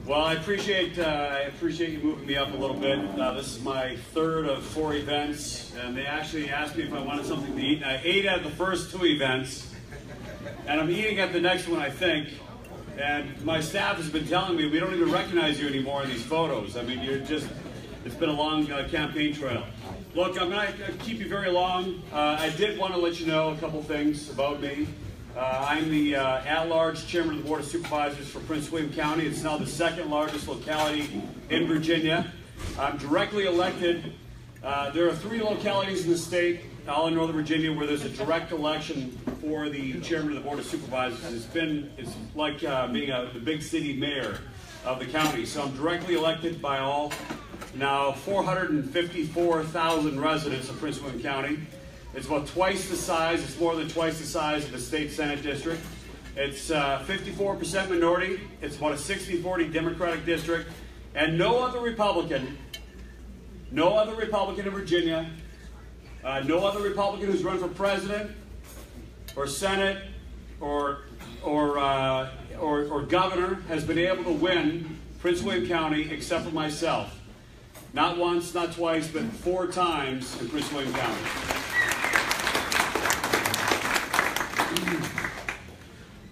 Well, I appreciate you moving me up a little bit. This is my third of 4 events, and they actually asked me if I wanted something to eat. And I ate at the first 2 events, and I'm eating at the next one, I think. And my staff has been telling me we don't even recognize you anymore in these photos. I mean, it's been a long campaign trail. Look, I'm not going to keep you very long. I did want to let you know a couple things about me. I'm the at-large chairman of the Board of Supervisors for Prince William County. It's now the 2nd largest locality in Virginia. I'm directly elected. There are 3 localities in the state, all in Northern Virginia, where there's a direct election for the chairman of the Board of Supervisors. It's like being the big city mayor of the county. So I'm directly elected by all now 454,000 residents of Prince William County. It's about twice the size, it's more than twice the size of the state Senate district. It's 54% minority, it's about a 60-40 Democratic district, and no other Republican in Virginia, no other Republican who's run for president or Senate or governor has been able to win Prince William County except for myself. Not once, not twice, but 4 times in Prince William County.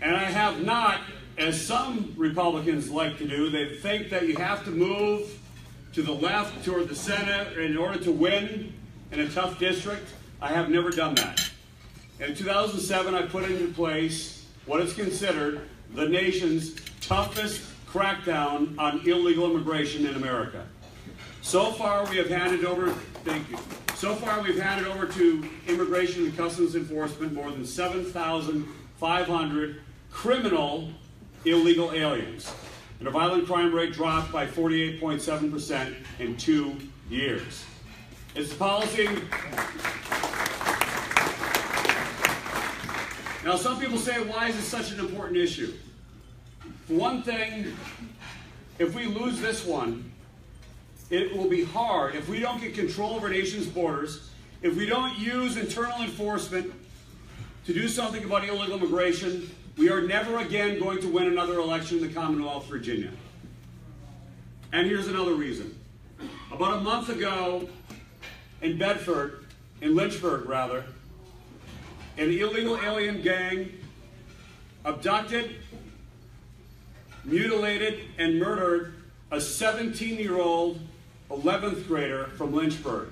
And I have not, as some Republicans like to do, they think that you have to move to the left toward the Senate in order to win in a tough district. I have never done that. In 2007, I put into place what is considered the nation's toughest crackdown on illegal immigration in America. So far, we have handed over, thank you. So far, we've handed over to Immigration and Customs Enforcement more than 7,500 criminal illegal aliens. And our violent crime rate dropped by 48.7% in 2 years. It's a policy. Now, some people say, why is this such an important issue? For one thing, if we lose this one, it will be hard. If we don't get control of our nation's borders, if we don't use internal enforcement to do something about illegal immigration, we are never again going to win another election in the Commonwealth of Virginia. And here's another reason. About a month ago in Lynchburg, an illegal alien gang abducted, mutilated, and murdered a 17-year-old 11th grader from Lynchburg,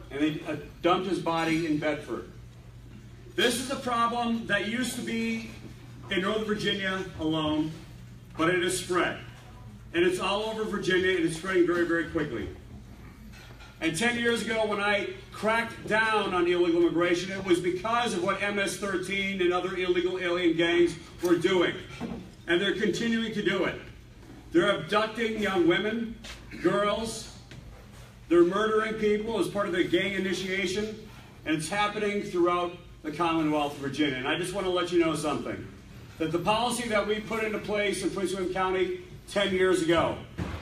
and they dumped his body in Bedford. This is a problem that used to be in Northern Virginia alone, but it has spread. And it's all over Virginia, and it's spreading very, very quickly. And 10 years ago, when I cracked down on illegal immigration, it was because of what MS-13 and other illegal alien gangs were doing. And they're continuing to do it. They're abducting young women, girls. They're murdering people as part of their gang initiation. And it's happening throughout the Commonwealth of Virginia. And I just want to let you know something. That the policy that we put into place in Prince William County 10 years ago,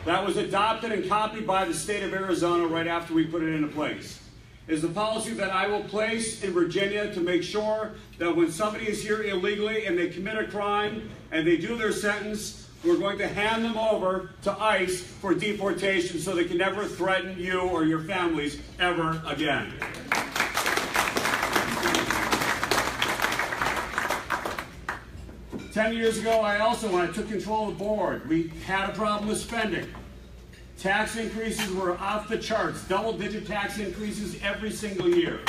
that was adopted and copied by the state of Arizona right after we put it into place, is the policy that I will place in Virginia to make sure that when somebody is here illegally and they commit a crime and they do their sentence, we're going to hand them over to ICE for deportation so they can never threaten you or your families ever again. Ten years ago, when I took control of the board, we had a problem with spending. Tax increases were off the charts, double-digit tax increases every single year.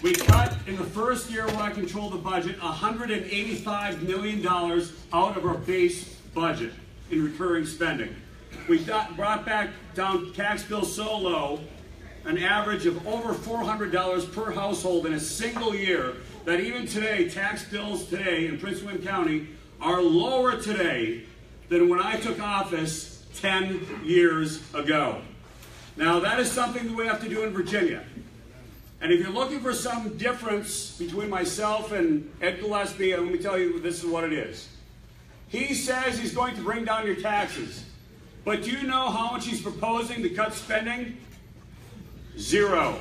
We cut, in the first year when I controlled the budget, $185 million out of our base budget in recurring spending. We brought back down tax bills so low, an average of over $400 per household in a single year, that even today, tax bills today in Prince William County are lower today than when I took office 10 years ago. Now, that is something that we have to do in Virginia. And if you're looking for some difference between myself and Ed Gillespie, let me tell you, this is what it is. He says he's going to bring down your taxes. But do you know how much he's proposing to cut spending? 0.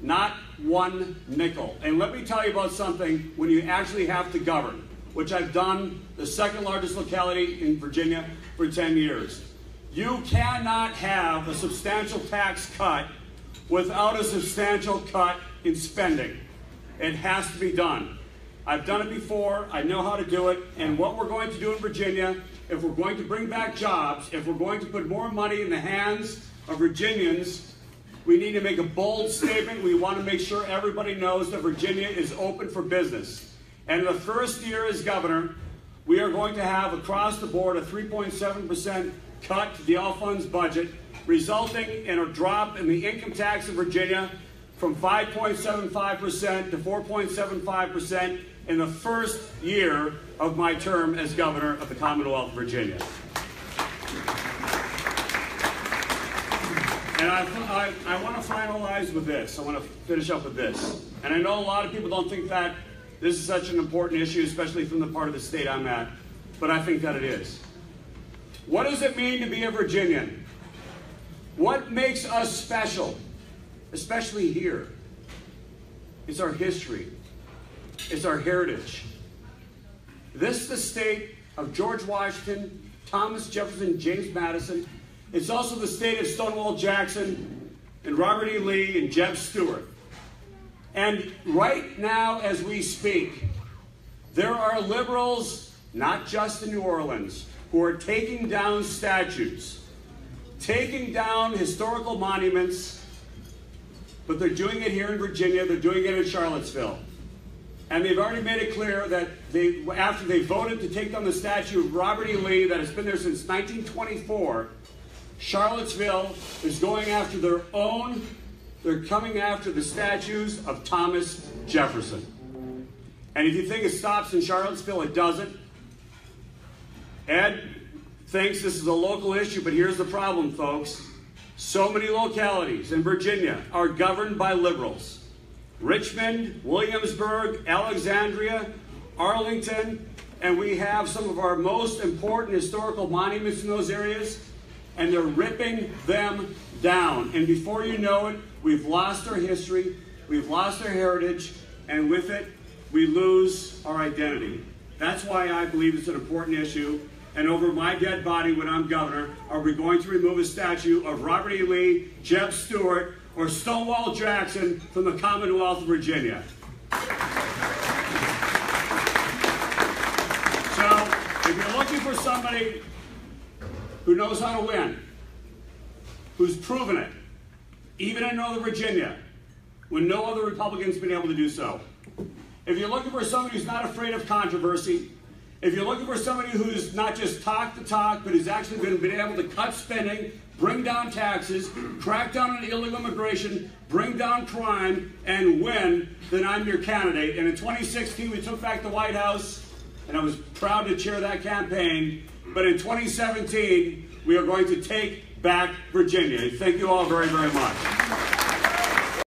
Not 1 nickel. And let me tell you about something when you actually have to govern. which I've done the second largest locality in Virginia for 10 years. You cannot have a substantial tax cut without a substantial cut in spending. It has to be done. I've done it before, I know how to do it, and what we're going to do in Virginia, if we're going to bring back jobs, if we're going to put more money in the hands of Virginians, we need to make a bold statement. We want to make sure everybody knows that Virginia is open for business. And in the first year as governor, we are going to have across the board a 3.7% cut to the all funds budget, resulting in a drop in the income tax in Virginia from 5.75% to 4.75% in the first year of my term as governor of the Commonwealth of Virginia. And I want to finalize with this. I want to finish up with this. And I know a lot of people don't think that this is such an important issue, especially from the part of the state I'm at, but I think that it is. What does it mean to be a Virginian? What makes us special, especially here? It's our history. It's our heritage. This is the state of George Washington, Thomas Jefferson, James Madison. It's also the state of Stonewall Jackson and Robert E. Lee and Jeb Stewart. And right now as we speak, there are liberals, not just in New Orleans, who are taking down statues, taking down historical monuments, but they're doing it here in Virginia, they're doing it in Charlottesville. And they've already made it clear that after they voted to take down the statue of Robert E. Lee that has been there since 1924, Charlottesville is going after their own, they're coming after the statues of Thomas Jefferson. And if you think it stops in Charlottesville, it doesn't. Ed thinks this is a local issue, but here's the problem, folks. So many localities in Virginia are governed by liberals. Richmond, Williamsburg, Alexandria, Arlington, and we have some of our most important historical monuments in those areas, and they're ripping them down. And before you know it, we've lost our history, we've lost our heritage, and with it, we lose our identity. That's why I believe it's an important issue. And over my dead body when I'm governor, are we going to remove a statue of Robert E. Lee, Jeb Stewart, or Stonewall Jackson from the Commonwealth of Virginia? So, if you're looking for somebody who knows how to win, who's proven it, even in Northern Virginia, when no other Republican's been able to do so. If you're looking for somebody who's not afraid of controversy, if you're looking for somebody who's not just talk the talk, but who's actually been able to cut spending, bring down taxes, crack down on illegal immigration, bring down crime, and win, then I'm your candidate. And in 2016, we took back the White House, and I was proud to chair that campaign. But in 2017, we are going to take back Virginia. Thank you all very, very much.